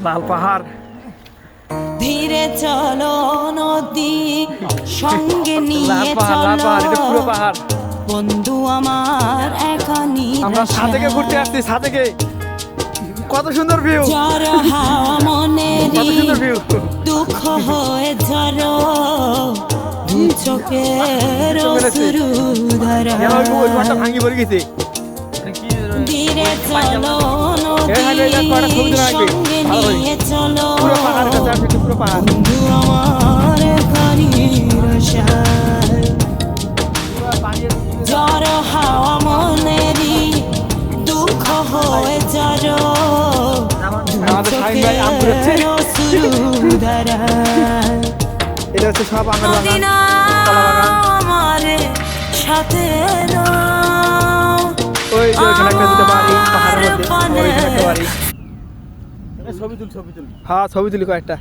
লাল পাহাড়। ধীরে চলো নদী সঙ্গে নিয়ে চলো, পুরো পাহাড়। বন্ধু আমার এখনই আমরা ছাদে ঘুরতে আসছি, ছাদে কত সুন্দর ভিউ, ঝড় হাওয়া কত সুন্দর ভিউ। দুঃখ হয়ে ঝড়ো দু চোখের অশ্রু ধারা, ভাঙি পড়ে গেছে। ধীরে চলো নদী সঙ্গে নিয়ে চলো, পুরো পাহাড় কাছে আসছে, পুরো পাহাড়। বন্ধু আমার এখনই রসায়, ঝড় হাওয়া মনেরই দুঃখ হয়ে ঝড়ো এটা হচ্ছে সব আমের বাগান, আমার সাথে ওই যে ওইখানে একটা দুটো বাড়ি পাহাড়ের মধ্যে, ওইখানে একটা বাড়ি। ছবি তুল, হ্যাঁ ছবি তুলি কয়েকটা।